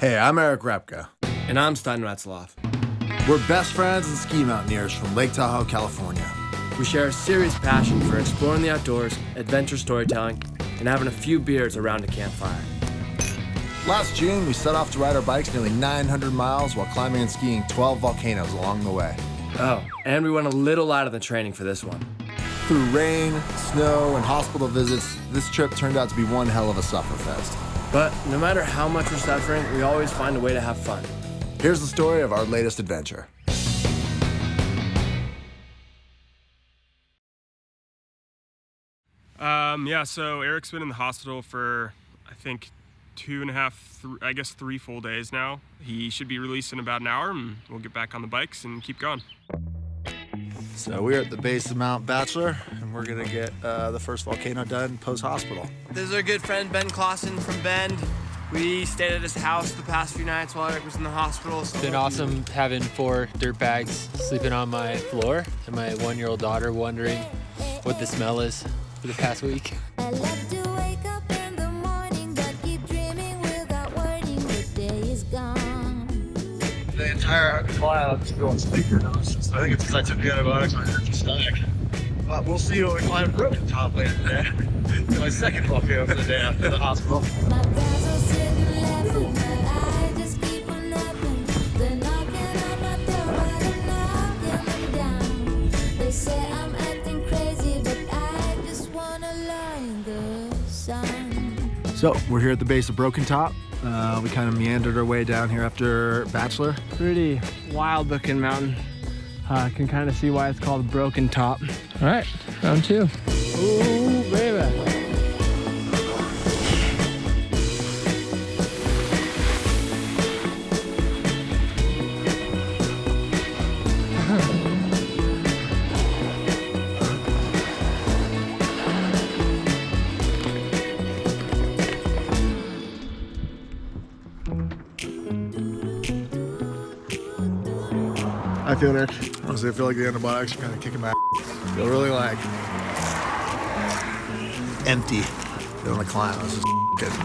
Hey, I'm Erich. And I'm Stein. We're best friends and ski mountaineers from Lake Tahoe, California. We share a serious passion for exploring the outdoors, adventure storytelling, and having a few beers around a campfire. Last June, we set off to ride our bikes nearly 900 miles while climbing and skiing 12 volcanoes along the way. Oh, and we went a little out of the training for this one. Through rain, snow, and hospital visits, this trip turned out to be one hell of a Sufferfest. But no matter how much we're suffering, we always find a way to have fun. Here's the story of our latest adventure. So Erich's been in the hospital for, I think, 3 full days now. He should be released in about an hour, and we'll get back on the bikes and keep going. So we're at the base of Mount Bachelor, and we're gonna get the first volcano done post-hospital. This is our good friend Ben Clausen from Bend. We stayed at his house the past few nights while Erich was in the hospital. It's been awesome having 4 dirt bags sleeping on my floor, and my 1-year-old daughter wondering what the smell is for the past week. I love to wake up in the morning, but keep dreaming without wording. The day is gone. The entire climb to go on sleeper nose. I think it's because I took the antibiotics on Eric's stomach. But we'll see when we climb Broken Top later today. It's my second volcano for the day after the hospital. My friends are sitting laughing, but I just keep on laughing. They're knocking on my door, but I'm knocking them down. They say I'm acting crazy, but I just wanna lie in the sun. So we're here at the base of Broken Top. We kind of meandered our way down here after Bachelor. Pretty wild looking mountain. Can kind of see why it's called Broken Top. All right, round 2. Ooh, baby. I feel Erich. Honestly, I feel like the antibiotics are kind of kicking my ass. I feel really like empty on the climb. It's just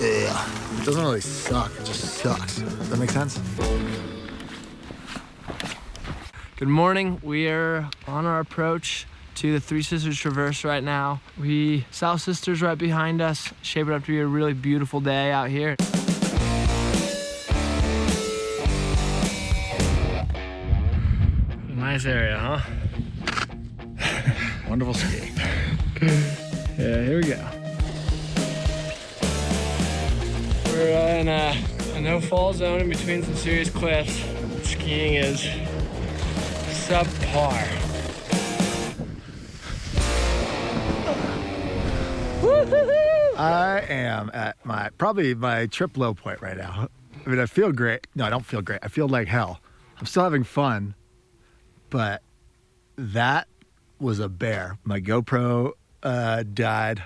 it doesn't really suck, it just sucks. Does that make sense? Good morning. We are on our approach to the Three Sisters Traverse right now. South Sisters right behind us, shaping up to be a really beautiful day out here. Nice area, huh? Wonderful skiing. Yeah, here we go. We're in a no-fall zone in between some serious cliffs. Skiing is subpar. I am at probably my trip low point right now. I mean, I feel great. No, I don't feel great. I feel like hell. I'm still having fun, but that was a bear. My GoPro died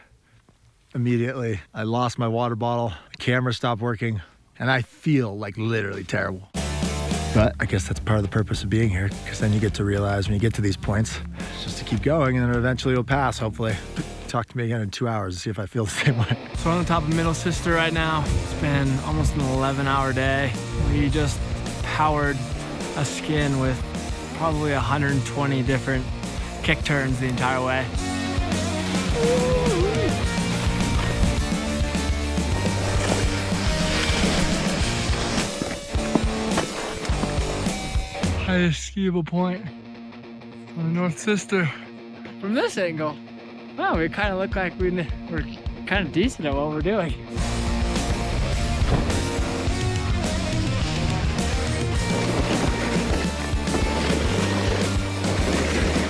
immediately. I lost my water bottle. The camera stopped working, and I feel like literally terrible. But I guess that's part of the purpose of being here, because then you get to realize when you get to these points, it's just to keep going, and then eventually it'll pass, hopefully. Talk to me again in 2 hours to see if I feel the same way. So we're on the top of Middle Sister right now. It's been almost an 11-hour day. We just powered a skin with probably 120 different kick turns the entire way. Highest skiable point on the North Sister. From this angle, wow, we kind of look like we're kind of decent at what we're doing.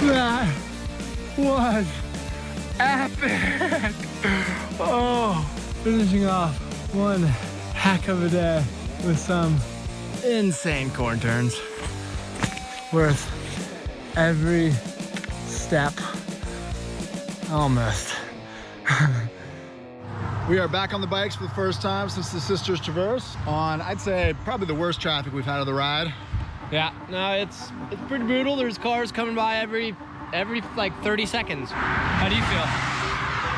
That was epic! Oh, finishing off one heck of a day with some insane corn turns. Worth every step, almost. We are back on the bikes for the first time since the Sisters Traverse on, I'd say, probably the worst traffic we've had of the ride. Yeah, no, it's pretty brutal. There's cars coming by every like 30 seconds. How do you feel?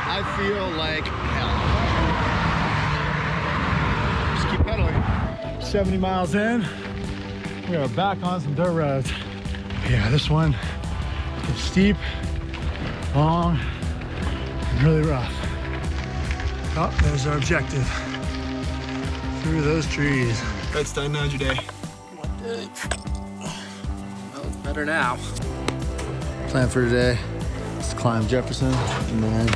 I feel like hell. Just keep pedaling. 70 miles in. We are back on some dirt roads. Yeah, this one is steep, long, and really rough. Oh, there's our objective. Through those trees. Right, Stein, how's your day? Well, it's better now. Plan for today is to climb Jefferson and then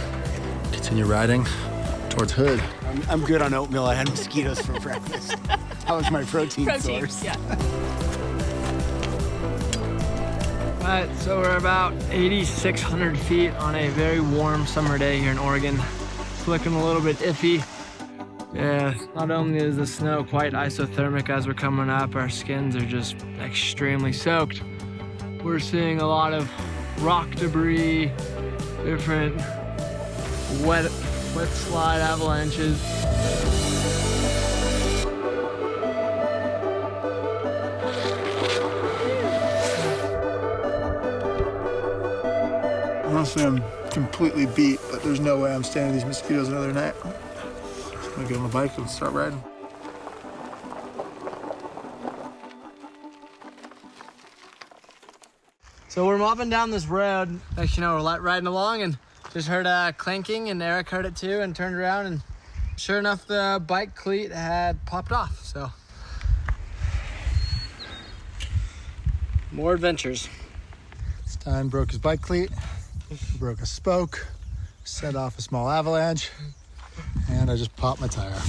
continue riding towards Hood. I'm good on oatmeal. I had mosquitoes for breakfast. That was my protein source. Yeah. All right, so we're about 8,600 feet on a very warm summer day here in Oregon. It's looking a little bit iffy. Yeah, not only is the snow quite isothermic as we're coming up, our skins are just extremely soaked. We're seeing a lot of rock debris, different wet slide avalanches. Honestly, I'm completely beat, but there's no way I'm standing these mosquitoes another night. Just gonna get on the bike and start riding. So we're mopping down this road. Actually, no, we're riding along and just heard clanking, and Eric heard it too and turned around, and sure enough, the bike cleat had popped off. So more adventures. Stein broke his bike cleat, broke a spoke, set off a small avalanche, and I just popped my tire.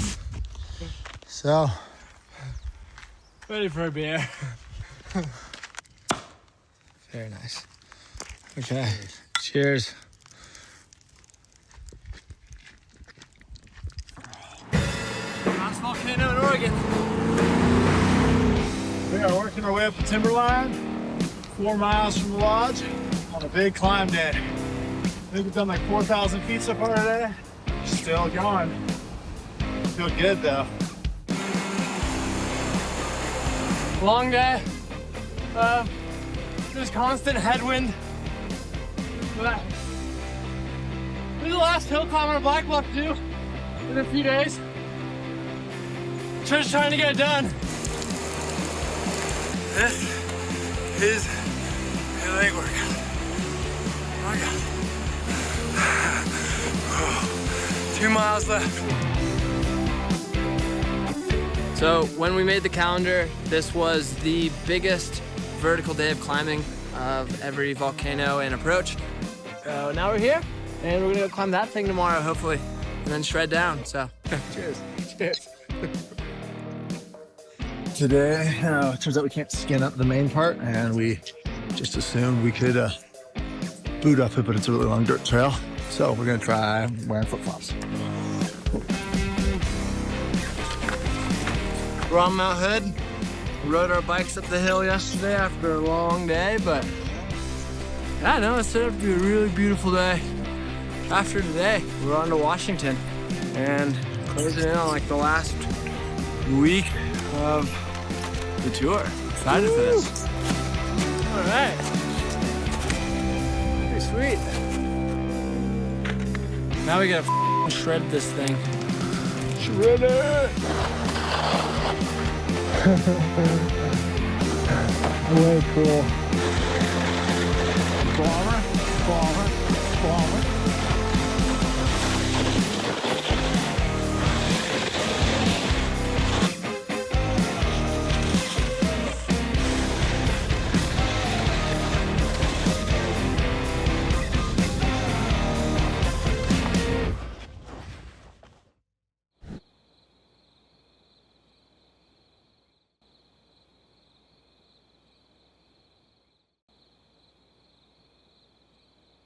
So, Ready for a beer. very nice. Okay, cheers. Last volcano in Oregon. We are working our way up the timberline, 4 miles from the lodge, on a big climb day. I think we've done like 4,000 feet so far today. Still going. Feel good though. Long day. There's constant headwind. But this is the last hill climb on a bike we'll have to do in a few days. Just trying to get it done. This is a leg workout. Oh my God. 2 miles left. So when we made the calendar, this was the biggest vertical day of climbing of every volcano and approach. So now we're here, and we're gonna go climb that thing tomorrow, hopefully, and then shred down. So cheers. Cheers. Today, it turns out we can't skin up the main part, and we just assumed we could boot up it, but it's a really long dirt trail. So we're gonna try wearing flip-flops. We're on Mount Hood. We rode our bikes up the hill yesterday after a long day, but yeah, no, it's set up to be a really beautiful day. After today, we're on to Washington and closing in on like the last week of the tour. Excited for this. All right. Pretty sweet. Now we gotta shred this thing. Shred it! Way cool. Bomber.